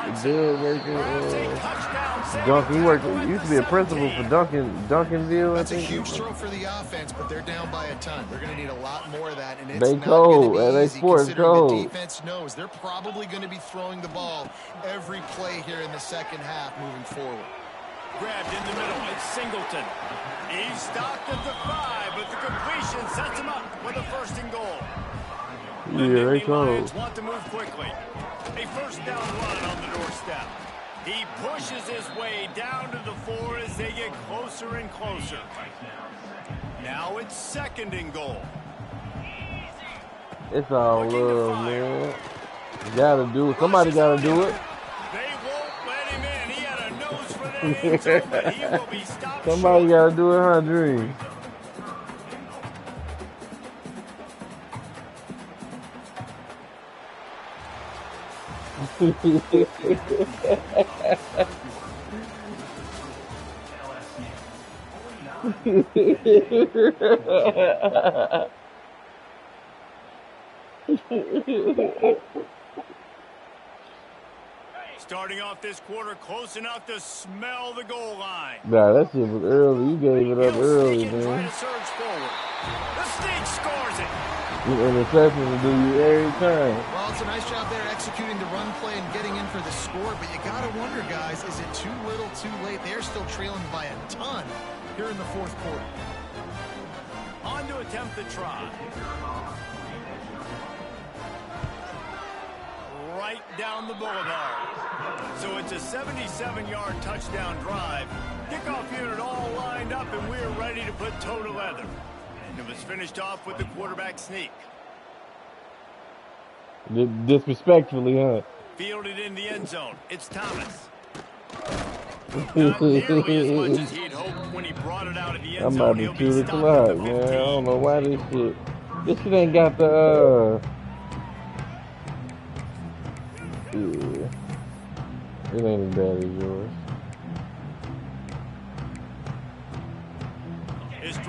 B: Duncan, he worked. Used to be a principal for Duncanville.
D: That's a huge throw for the offense, but they're down by a ton. They're going to need a lot more of that, and it's
B: they
D: not
B: cold.
D: Be
B: they
D: easy,
B: sports cold.
D: The defense knows they're probably going to be throwing the ball every play here in the 2nd half moving forward.
A: Grabbed in the middle, it's Singleton. He's stopped at the 5, but the completion sets him up with a 1st and goal.
B: Yeah, they
A: Lions want to move quickly. A 1st down run on the doorstep. He pushes his way down to the 4 as they get closer and closer. Now it's 2nd and goal.
B: It's all love, man. You gotta do it. Somebody gotta do it.
A: They won't let him in. He had a nose for that end zone, but he will be stopped.
B: Somebody gotta do it, huh, Dream?
A: Starting off this quarter close enough to smell the goal line.
B: Nah, that shit was early. You gave it up early, man.
A: Try to surge forward. The Sneak scores it.
B: Your interception will do you every time.
D: Well, it's a nice job there executing the run play and getting in for the score, but you got to wonder, guys, is it too little, too late? They're still trailing by a ton here in the 4th quarter.
A: On to attempt the try. Right down the boulevard. So it's a 77-yard touchdown drive. Kickoff unit all lined up, and we're ready to put toe to leather. It was finished off with the quarterback sneak.
B: Disrespectfully, huh?
A: Fielded in the end zone. It's Thomas. Not nearly as much as he'd hoped when he brought it out of the end zone.
B: I'm about to 2 o'clock, man. I don't know why this shit ain't got the, yeah. It ain't as bad as yours.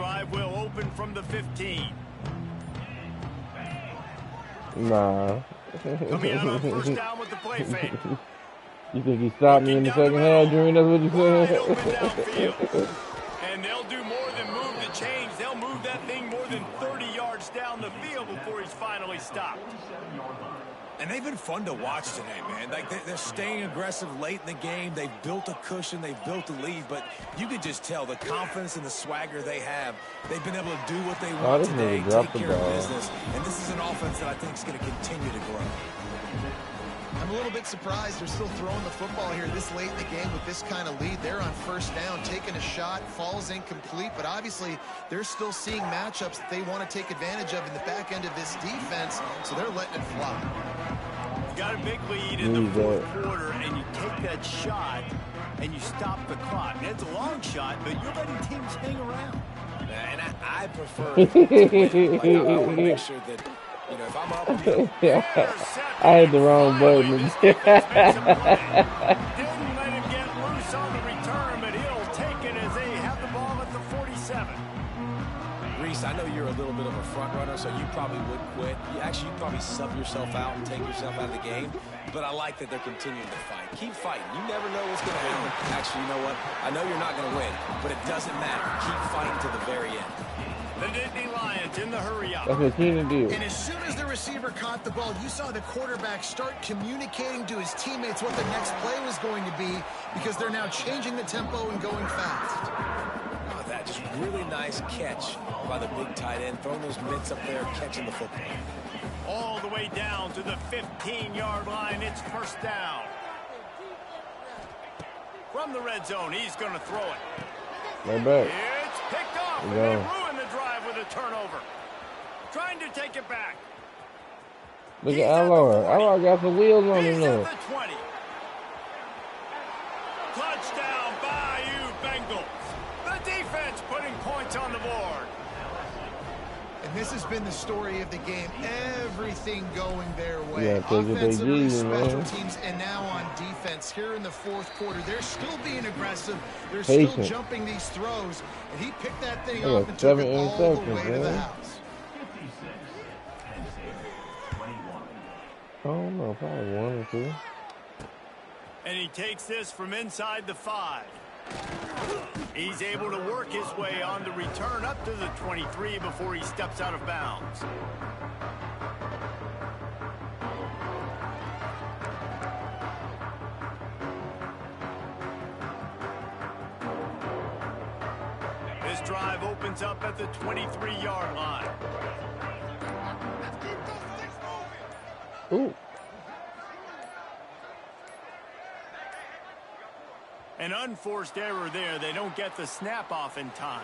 A: drive will open from the 15.
B: Nah.
A: Coming out on first down with the play fake.
B: You think he stopped me in the second half, Dream? That's what you
A: Wide
B: said?
A: open downfield. And they'll do more than move the chains. They'll move that thing more than 30 yards down the field before he's finally stopped.
C: And they've been fun to watch today, man. Like they're staying aggressive late in the game. They've built a cushion. They've built a lead. But you can just tell the confidence and the swagger they have. They've been able to do what they want today, take care of business. And this is an offense that I think is going to continue to grow.
D: I'm a little bit surprised they're still throwing the football here this late in the game with this kind of lead. They're on first down, taking a shot, falls incomplete, but obviously they're still seeing matchups that they want to take advantage of in the back end of this defense, so they're letting it fly.
A: You got a big lead in the fourth quarter, and you take that shot, and you stop the clock. And it's a long shot, but you're letting teams hang around.
C: And I prefer to win. Like, I want to make sure that, you know, if I'm up,
B: I had the wrong button.
A: Didn't let him get loose on the return, but he'll take it as they have the ball at the 47.
C: Reese, I know you're a little bit of a front runner, so you probably would quit. You'd probably sub yourself out and take yourself out of the game. But I like that they're continuing to fight. Keep fighting. You never know what's going to happen. Actually, you know what? I know you're not going to win, but it doesn't matter. Keep fighting to the very end.
A: The Nittany Lions in the hurry-up.
B: That's what Keenan did.
D: And as soon as the receiver caught the ball, you saw the quarterback start communicating to his teammates what the next play was going to be because they're now changing the tempo and going fast.
C: Oh, that just really nice catch by the big tight end, throwing those mitts up there, catching the football.
A: All the way down to the 15-yard line. It's first down. From the red zone, he's going to throw it.
B: Right back.
A: It's picked off, and they ruin the drive with a turnover. Trying to take it back.
B: Look at Alor. Alor got some wheels on him
A: He's
B: now.
A: at the 20. Touchdown, Bayou Bengals. The defense putting points on the board.
D: And this has been the story of the game. Everything going their way.
B: Yeah,
D: offensively, special teams, and now on defense. Here in the fourth quarter, they're still being aggressive. They're still jumping these throws. And he picked that thing up and took it all the way to the house.
B: I don't know, probably 1 or 2.
A: And he takes this from inside the 5. He's able to work his way on the return up to the 23 before he steps out of bounds. This drive opens up at the 23-yard line.
B: Ooh.
A: An unforced error there. They don't get the snap off in time.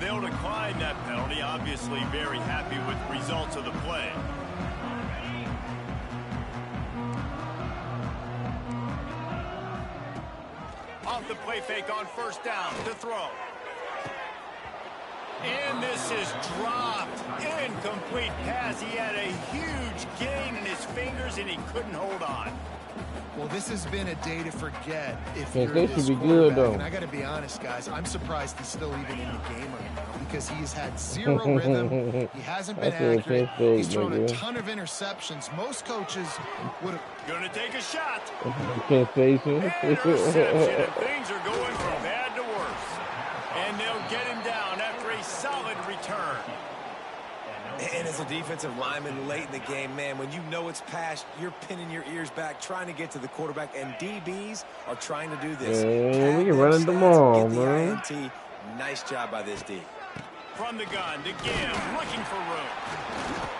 A: They'll decline that penalty. Obviously very happy with the results of the play. Off the play fake on first down to throw. And this is dropped. Incomplete pass. He had a huge gain in his fingers and he couldn't hold on.
D: Well, this has been a day to forget if
B: Yeah,
D: you're
B: they
D: this
B: should be good, though.
D: And I got to be honest, guys, I'm surprised he's still even in the game right now because he's had zero rhythm. He hasn't been accurate. He's thrown a ton of interceptions. Most coaches would have...
A: Going to take a shot.
B: Can't face him.
A: Interception, and things are going from bad to worse. And they'll get him down after a solid return.
C: And as a defensive lineman late in the game, man, when you know it's past, you're pinning your ears back, trying to get to the quarterback, and DBs are trying to do this.
B: Yeah, we can run them all, man.
C: INT. Nice job by this D.
A: From the gun to give, looking for room.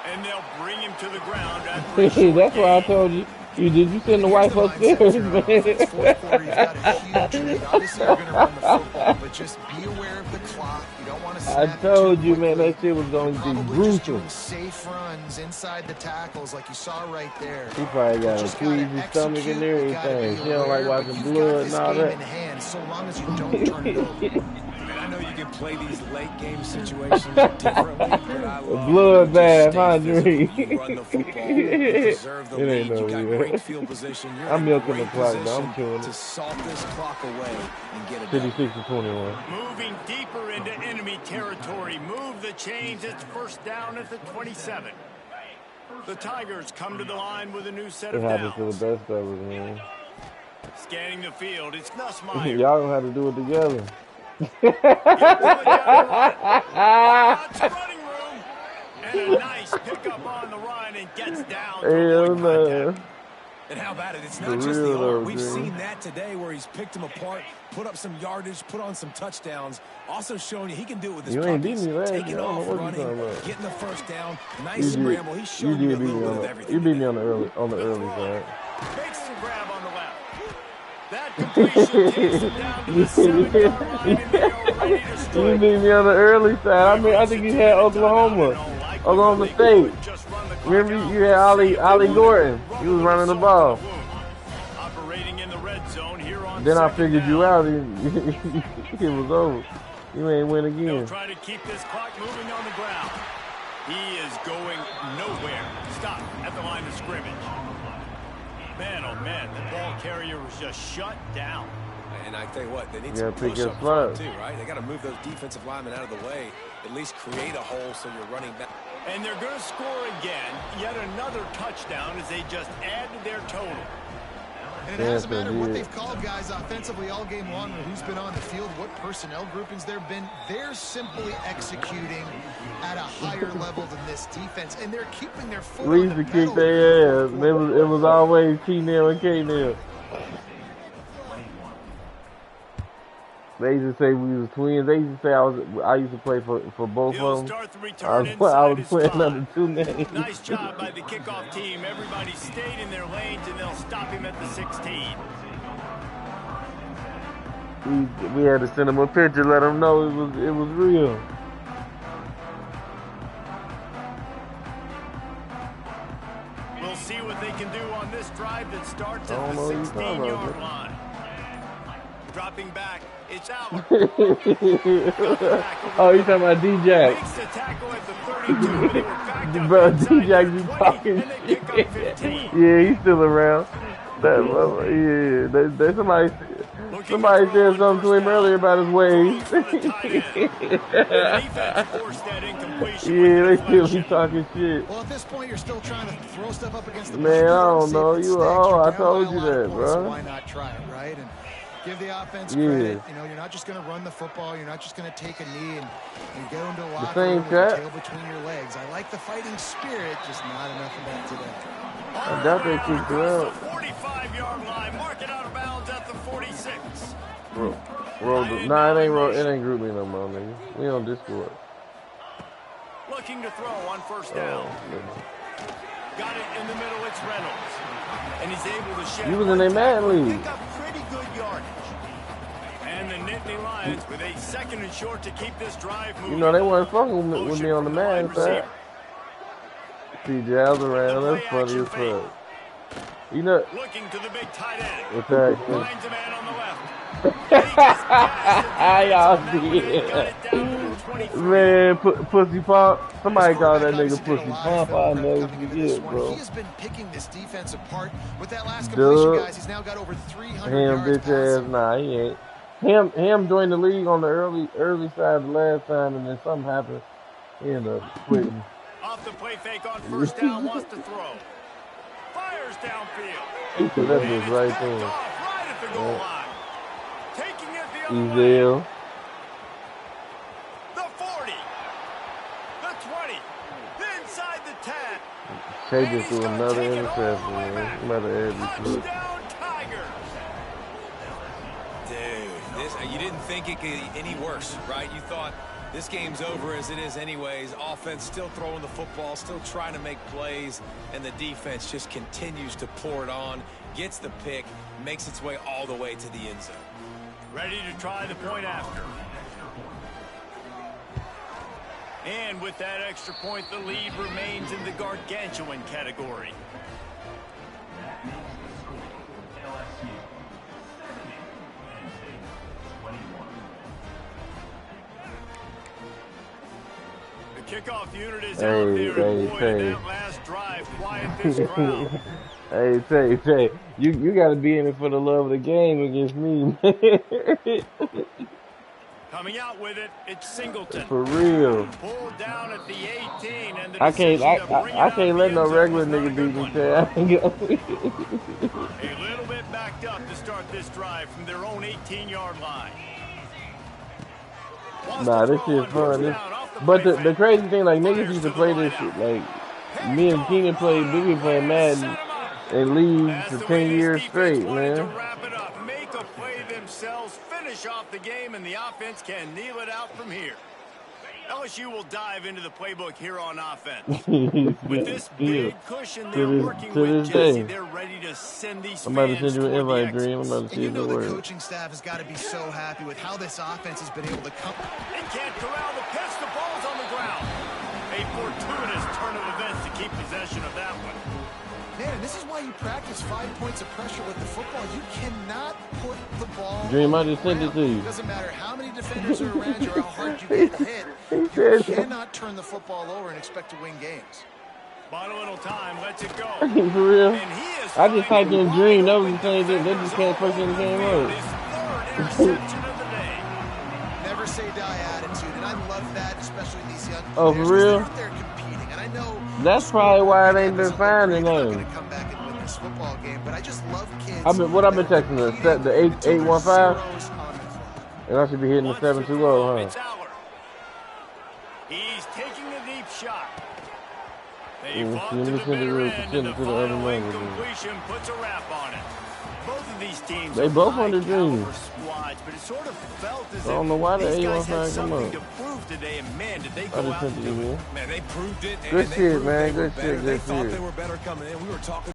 A: And they'll bring him to the ground after a short
B: That's why I
A: gain.
B: told you. Did you send the wife upstairs, man?
D: Fourth quarter, you've got a huge lead. Obviously, you're going to run the football, but just be aware of the clock. You don't want to snap
B: I told
D: too
B: you, man,
D: quickly.
B: that shit was going to be
D: Probably just
B: gruesome.
D: doing safe runs inside the tackles like you saw right there.
B: He probably got a
D: Just gotta
B: squeeze his stomach
D: execute,
B: and
D: you gotta
B: everything.
D: be
B: She don't like
D: aware, but
B: watching
D: you've got
B: blood
D: this
B: and all
D: game
B: that.
D: in hand, so long as you don't turn it over. And I know
C: you can play these late game situations differently, but I love
B: bloodbath, Andre.
C: you run the football, you preserve the lead,
B: No
C: you got great field position, you're
B: I'm
C: in
B: milking the
C: great
B: clock, though. I'm
C: position
B: chewing
C: to
B: it.
C: salt this clock away and get it
B: 56-21.
A: Moving deeper into enemy territory. Move the chains. It's first down at the 27. The Tigers come to the line with a new set of downs.
B: It happens to the best of us, man.
A: Scanning the field, it's Nussmeier.
B: Y'all gonna have to do it together.
A: Lots of running room. And a nice pickup on the run and gets down.
B: Hell no.
C: And how about it? It's not just the arm. We've seen that today where he's picked him apart, put up some yardage, put on some touchdowns. Also showing you he can do it with his puppies. Taking off, running, getting the first down. Nice scramble. He's showing you a little bit of everything.
B: You beat me on the early side.
A: Makes the grab on the left. That completion takes him down to the 7-yard line, and they are ready to strike.
B: You beat me on the early side. I think you had Oklahoma State. Remember you had Ollie Gordon. He was running the ball.
A: Operating in the red zone here on
B: then I figured you out. It was over. You ain't win again.
A: He'll try to keep this clock moving on the ground. He is going nowhere. Stop at the line of scrimmage. Man, oh man, the ball carrier was just shut down.
C: And I tell you what, they need some push-up front too, right? They got to move those defensive linemen out of the way, at least create a hole so you're running back.
A: And they're going to score again, yet another touchdown as they just add to their total.
D: And it doesn't matter what they've called guys offensively all game long or who's been on the field, what personnel groupings there have been. They're simply executing at a higher level than this defense, and they're keeping their foot on the pedal.
B: We used to kick their ass. It was always T-Nil and K-Nil. They used to say we was twins. They used to say I used to play for both of them. I was playing under two names.
A: Nice job by the kickoff team. Everybody stayed in their lanes, and they'll stop him at the 16.
B: We had to send him a picture, let him know it was real.
A: We'll see what they can do on this drive that starts at the 16-yard line. Dropping back, it's out.
B: Oh, you talking about D-Jack?
A: Makes the tackle at the 32, but they were backed up.
B: Bro, D-Jack, you talking shit. Yeah, he's still around. Somebody said something to him earlier about his ways. Yeah, they still be talking shit.
D: Well, at this point, you're still trying to throw stuff up against the
B: man, I don't know. You I told you that, bro.
D: So why not try it, right? And give the offense credit. You know, you're not just going to run the football. You're not just going to take a knee and go into a locker room with your tail between your legs. I like the fighting spirit, just not enough of that today.
B: I doubt they kicked it out.
A: 45-yard line, mark it out of bounds at the 46.
B: Nah, it ain't group me no more, nigga. We on Discord.
A: Looking to throw on first down. Got it in the middle, it's Reynolds. And he's able to shed.
B: He was in their man league.
A: Pick up pretty good yardage. And the Nittany Lions with a second and short to keep this drive moving.
B: You know, they weren't fucking with me on the man side. See Jazz around, that's funny as fuck. You know,
A: looking to the big tight end.
B: What's that?
A: Finds a man on the left.
B: Y'all see it. Man, pussy pump. Somebody called that nigga pussy pump. I never forget, bro.
D: He has been picking this defense apart with that last completion, guys. He's now got over 300 yards.
B: Bitch ass, nah, he ain't. Him joined the league on the early side the last time, and then something happened. He ended up quitting.
A: Off the play fake on first down, wants to throw. Fires downfield.
B: He said that bitch right there.
A: Right at the goal line. Taking it the other way. The 40. The 20. Inside the 10.
B: Chasing through another interception, man. Another edge.
A: Touchdown Tigers.
C: Dude, you didn't think it could get any worse, right? You thought this game's over as it is anyways. Offense still throwing the football, still trying to make plays, and the defense just continues to pour it on, gets the pick, makes its way all the way to the end zone.
A: Ready to try the point after. And with that extra point, the lead remains in the gargantuan category. Kickoff unit is out there, and boy, did that last drive quiet this crowd.
B: Hey, Tay, you got to be in it for the love of the game against me, man.
A: Coming out with it, it's Singleton.
B: For real.
A: Pulled down at the 18, and the
B: I can't let no regular nigga beat me, Tay. I ain't gonna.
A: A little bit backed up to start this drive from their own 18-yard line.
B: Nah, this shit's fun. But the crazy thing, like, niggas used to play this shit. Like, me and Keenan we been playing Madden and leave for 10 years straight, man.
A: Make a play themselves, finish off the game, and the offense can kneel it out from here. LSU will dive into the playbook here on offense. With this big cushion they're working with, Jesse, they're ready to send these
B: I'm about to
A: fans
B: send you an
A: toward the
B: invite, Dream. I'm about to see if it works.
D: The coaching staff has got to be so happy with how this offense has been able to come.
A: They can't corral the pitch. The ball's on the ground. A fortuitous turn of events to keep possession of that one.
D: Man, this is why you practice 5 points of pressure with the football. You cannot put the ball.
B: Dream, I just sent it to you.
D: It doesn't matter how many defenders are around you or how hard you get hit. You cannot turn the football over and expect to win games.
A: Bought a little time, lets it go.
B: For real? I just typed in Dream. That was the same thing. That just came first thing that came up.
A: His third interception of the day.
D: Never say die attitude, and I love that, especially these young players.
B: Oh, for real?
D: They're out there competing, and I know
B: that's probably why it ain't been finding them.
D: Come back and win this football game, but I just love kids.
B: What I've been texting the 815, and I should be hitting the 720, huh?
A: He's taking a deep shot.
B: They fought to the bitter end, and the final
A: incompletion puts a wrap on it. Both of these teams
B: they both under Dream.
A: Squads, but it sort of felt as
B: I don't know why the
A: these guys had
B: 815 come
A: something
B: up.
A: to prove today, and man, did they go out and do it.
C: Man, they proved it.
B: Good shit, man. Good shit.
C: They thought they were better coming in. We were talking